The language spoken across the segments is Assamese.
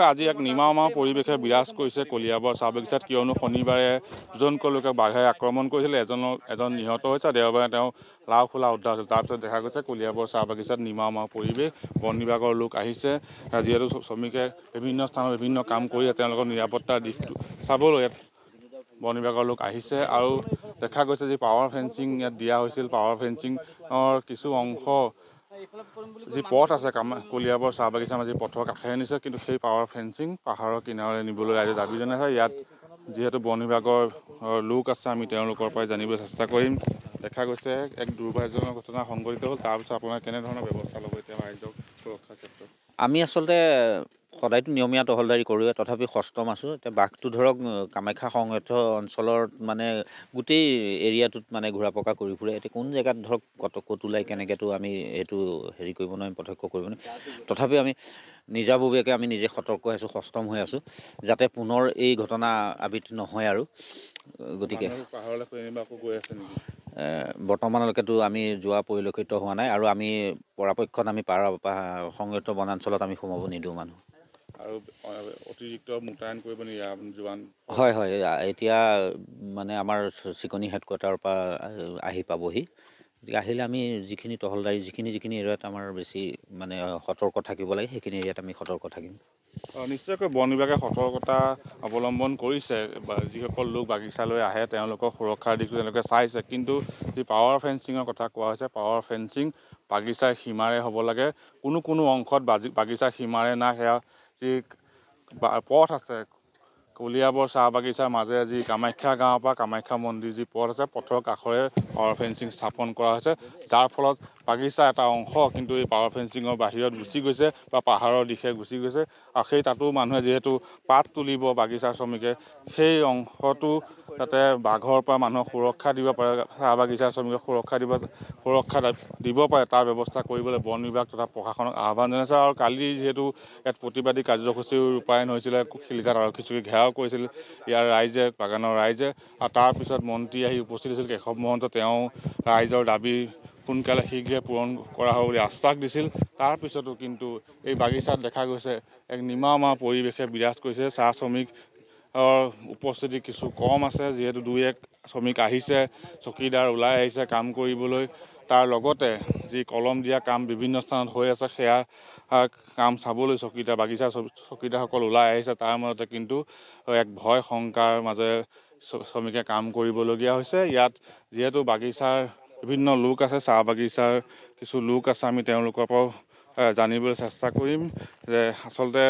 আজি এক নিমাওমা পৰিৱেশে বিৰাজ কৰিছে কলিয়াবৰ চাহ বাগিচাত কিয়নো শনিবাৰে দুজনকৈ লোকে বাঘে আক্ৰমণ কৰিছিল এজন নিহত হৈছে দেওবাৰে তেওঁ লাও খোলা উদ্ধাৰ হৈছিল তাৰপিছত দেখা গৈছে কলিয়াবৰ চাহ বাগিচাত নিমাওমা পৰিৱেশ বন বিভাগৰ লোক আহিছে যিহেতু শ্ৰমিকে বিভিন্ন স্থানত বিভিন্ন কাম কৰি তেওঁলোকৰ নিৰাপত্তাৰ দিশটো চাবলৈ ইয়াত বন বিভাগৰ লোক আহিছে আৰু দেখা গৈছে যে পাৱাৰ ফেঞ্চিং ইয়াত দিয়া হৈছিল পাৱাৰ ফেঞ্চিঙৰ কিছু অংশ যি পথ আছে কলিয়াবৰ চাহ বাগিচাৰ মাজে পথৰ কাষেৰে নিছে কিন্তু সেই পাৱাৰ ফেঞ্চিং পাহাৰৰ কিনাৰলৈ নিবলৈ ৰাইজে দাবী জনাইছে ইয়াত যিহেতু বন বিভাগৰ লোক আছে আমি তেওঁলোকৰ পৰাই জানিবলৈ চেষ্টা কৰিম দেখা গৈছে এক দুৰ্ভাগ্যজনক ঘটনা সংঘটিত হ'ল তাৰপিছত আপোনাৰ কেনেধৰণৰ ব্যৱস্থা ল'ব এতিয়া ৰাইজক সুৰক্ষাৰ ক্ষেত্ৰত আমি আচলতে সদায়তো নিয়মীয়া টহলদাৰী কৰোঁৱে তথাপি সষ্টম আছোঁ এতিয়া বাঘটো ধৰক কামাখ্যা সংৰক্ষিত অঞ্চলত মানে গোটেই এৰিয়াটোত মানে ঘূৰা পকা কৰি ফুৰে এতিয়া কোন জেগাত ধৰক ক'ত ওলাই কেনেকৈতো আমি এইটো হেৰি কৰিব নোৱাৰিম প্ৰত্যক্ষ কৰিব নোৱাৰিম তথাপি আমি নিজাববীয়াকৈ আমি নিজে সতৰ্ক হৈ আছোঁ সষ্টম হৈ আছোঁ যাতে পুনৰ এই ঘটনা আবৃত্তি নহয় আৰু গতিকে বৰ্তমানলৈকেতো আমি যোৱা পৰিলক্ষিত হোৱা নাই আৰু আমি পৰাপক্ষত আমি সংৰক্ষিত বনাঞ্চলত আমি সোমাব নিদিওঁ মানুহ আৰু অতিৰিক্ত মোতায়েন কৰিব জোৱান হয় এতিয়া মানে আমাৰ চিকনি হেডকোৱাৰ্টাৰৰ পৰা আহি পাবহি গতিকে আহিলে আমি যিখিনি টহলদাৰী যিখিনি এৰিয়াত আমাৰ বেছি মানে সতৰ্ক থাকিব লাগে সেইখিনি এৰিয়াত আমি সতৰ্ক থাকিম নিশ্চয়কৈ বন বিভাগে সতৰ্কতা অৱলম্বন কৰিছে যিসকল লোক বাগিচালৈ আহে তেওঁলোকৰ সুৰক্ষাৰ দিশটো তেওঁলোকে চাইছে কিন্তু যি পাৱাৰ ফেঞ্চিঙৰ কথা কোৱা হৈছে পাৱাৰ ফেঞ্চিং বাগিচাৰ সীমাৰে হ'ব লাগে কোনো অংশত বাগিচাৰ সীমাৰে নাই সেয়া যি পথ আছে কলিয়াবৰ চাহ বাগিচাৰ মাজেৰে যি কামাখ্যা গাঁৱৰ পৰা কামাখ্যা মন্দিৰ যি পথ আছে পথৰ কাষৰে পাৱাৰ ফেঞ্চিং স্থাপন কৰা হৈছে যাৰ ফলত বাগিচাৰ এটা অংশ কিন্তু এই পাৱাৰ ফেঞ্চিঙৰ বাহিৰত গুচি গৈছে বা পাহাৰৰ দিশে গুচি গৈছে আৰু সেই তাতো মানুহে যিহেতু পাত তুলিব বাগিচাৰ শ্ৰমিকে সেই অংশটো যাতে বাঘৰ পৰা মানুহক সুৰক্ষা দিব পাৰে চাহ বাগিচাৰ শ্ৰমিকক সুৰক্ষা দিব পাৰে তাৰ ব্যৱস্থা কৰিবলৈ বন বিভাগ তথা প্ৰশাসনক আহ্বান জনাইছে আৰু কালি যিহেতু ইয়াত প্ৰতিবাদী কাৰ্যসূচীও ৰূপায়ণ হৈছিলে শিলিঘাট আৰক্ষী চকী ঘেৰাও কৰিছিল ইয়াৰ ৰাইজে বাগানৰ ৰাইজে আৰু তাৰপিছত মন্ত্ৰী আহি উপস্থিত হৈছিল কেশৱ মহন্ত তেওঁ ৰাইজৰ দাবী সোনকালে শীঘ্ৰে পূৰণ কৰা হ'ব বুলি আশ্বাস দিছিল তাৰপিছতো কিন্তু এই বাগিচাত দেখা গৈছে এক নিমাওমা পৰিৱেশে বিৰাজ কৰিছে চাহ শ্ৰমিকৰ উপস্থিতি কিছু কম আছে যিহেতু দুই এক শ্ৰমিক আহিছে চকীদাৰ ওলাই আহিছে কাম কৰিবলৈ তাৰ লগতে যি কলম দিয়া কাম বিভিন্ন স্থানত হৈ আছে সেয়া কাম চাবলৈ বাগিচাৰ চকীদাৰসকল ওলাই আহিছে তাৰ মাজতে কিন্তু এক ভয় শংকাৰ মাজেৰে শ্ৰমিকে কাম কৰিবলগীয়া হৈছে ইয়াত যিহেতু বাগিচাৰ বিভিন্ন লোক আছে চাহ বাগিচাৰ কিছু লোক আছে আমি তেওঁলোকৰ পৰাও জানিবলৈ চেষ্টা কৰিম যে আচলতে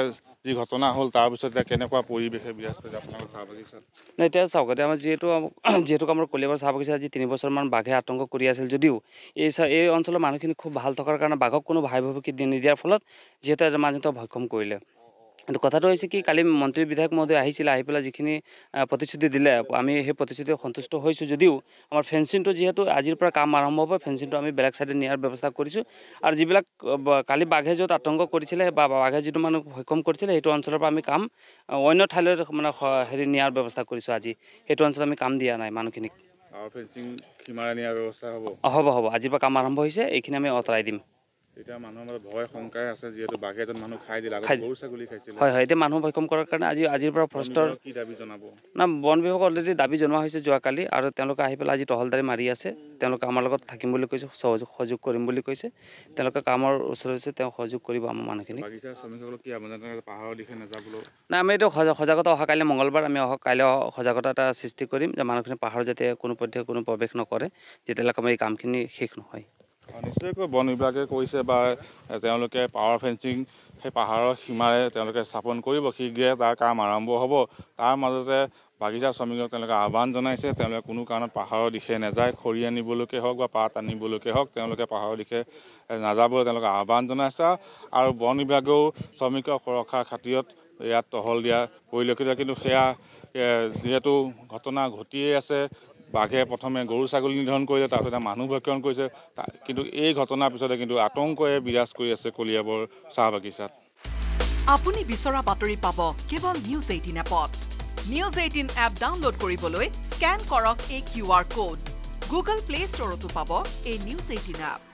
যি ঘটনা হ'ল তাৰপিছত এতিয়া কেনেকুৱা পৰিৱেশে বিৰাজ কৰিছে আপোনালোকৰ চাহ বাগিচাত এতিয়া চাওক এতিয়া আমাৰ যিহেতু আমাৰ কলিয়াবৰ চাহ বাগিচা আজি 3 বছৰমান বাঘে আতংক কৰি আছিল যদিও এই অঞ্চলৰ মানুহখিনি খুব ভাল থকাৰ কাৰণে বাঘক কোনো ভাই ভাবুকি নিদিয়াৰ ফলত যিহেতু এজন মানুহে ভক্ষম কৰিলে কিন্তু কথাটো হৈছে কি কালি মন্ত্ৰী বিধায়ক মহোদয় আহিছিলে আহি পেলাই যিখিনি প্ৰতিশ্ৰুতি দিলে আমি সেই প্ৰতিশ্ৰুতি সন্তুষ্ট হৈছোঁ যদিও আমাৰ ফেঞ্চিংটো যিহেতু আজিৰ পৰা কাম আৰম্ভ হ'ব ফেঞ্চিংটো আমি বেলেগ চাইডে নিয়াৰ ব্যৱস্থা কৰিছোঁ আৰু যিবিলাক কালি বাঘে য'ত আতংক কৰিছিলে বা বাঘে যিটো মানুহ ভক্ষম কৰিছিলে সেইটো অঞ্চলৰ পৰা আমি কাম অন্য ঠাইলৈ মানে নিয়াৰ ব্যৱস্থা কৰিছোঁ আজি সেইটো অঞ্চলত আমি কাম দিয়া নাই মানুহখিনিক হ'ব আজিৰ পৰা কাম আৰম্ভ হৈছে এইখিনি আমি আঁতৰাই দিম এতিয়া মানুহৰ মাজত ভয় শংকাই আছে যিহেতু বাঘে এজন মানুহ খাই দিলে গৰু ছাগলী খাইছিল হয় এতিয়া মানুহ ভক্ষম কৰাৰ কাৰণে আজিৰ পৰা ফৰেষ্টৰ কি দাবী জনাব না বন বিভাগক অলৰেডি দাবী জনোৱা হৈছে যোৱাকালি আৰু তেওঁলোকে আহি পেলাই আজি টহলদাৰী মাৰি আছে তেওঁলোকে আমাৰ লগত থাকিম বুলি কৈছে সহযোগ কৰিম বুলি কৈছে তেওঁলোকে কামৰ ওচৰত হৈছে তেওঁ সহযোগ কৰিব আমাৰ মানুহখিনি বাগিচাৰ শ্ৰমিকসকলক কি পাহাৰৰ দিশে নাযাবলৈ না আমি এইটো সজাগতা অহা কাইলৈ মঙলবাৰ আমি কাইলৈ সজাগতা এটা সৃষ্টি কৰিম যে মানুহখিনি পাহাৰৰ যাতে কোনো প্ৰৱেশ নকৰে যেতিয়ালৈকে আমাৰ এই কামখিনি শেষ নহয় নিশ্চয়কৈ বন বিভাগে কৈছে বা তেওঁলোকে পাৱাৰ ফেঞ্চিং সেই পাহাৰৰ সীমাৰে তেওঁলোকে স্থাপন কৰিব শীঘ্ৰে তাৰ কাম আৰম্ভ হ'ব তাৰ মাজতে বাগিচা শ্ৰমিকক তেওঁলোকে আহ্বান জনাইছে তেওঁলোকে কোনো কাৰণত পাহাৰৰ দিশে নাযায় খৰি আনিবলৈকে হওক বা পাত আনিবলৈকে হওক তেওঁলোকে পাহাৰৰ দিশে নাযাবলৈ তেওঁলোকে আহ্বান জনাইছে আৰু বন বিভাগেও শ্ৰমিকৰ সুৰক্ষাৰ খাতিৰত ইয়াত টহল দিয়া পৰিলক্ষিত কিন্তু সেয়া যিহেতু ঘটনা ঘটিয়ে আছে বাঘে প্ৰথমে গৰু ছাগলী নিধন কৰিলে তাৰপিছত মানুহ ভক্ষণ কৰিছে কিন্তু এই ঘটনাৰ পিছতে কিন্তু আতংকই বিৰাজ কৰি আছে কলিয়াবৰ চাহ বাগিচাত আপুনি বিচৰা বাতৰি পাব কেৱল নিউজ 18 এপত নিউজ 18 এপ ডাউনলোড কৰিবলৈ স্ক্যান কৰক এই QR কোড গুগল প্লে ষ্টৰতো পাব এই নিউজ 18 এপ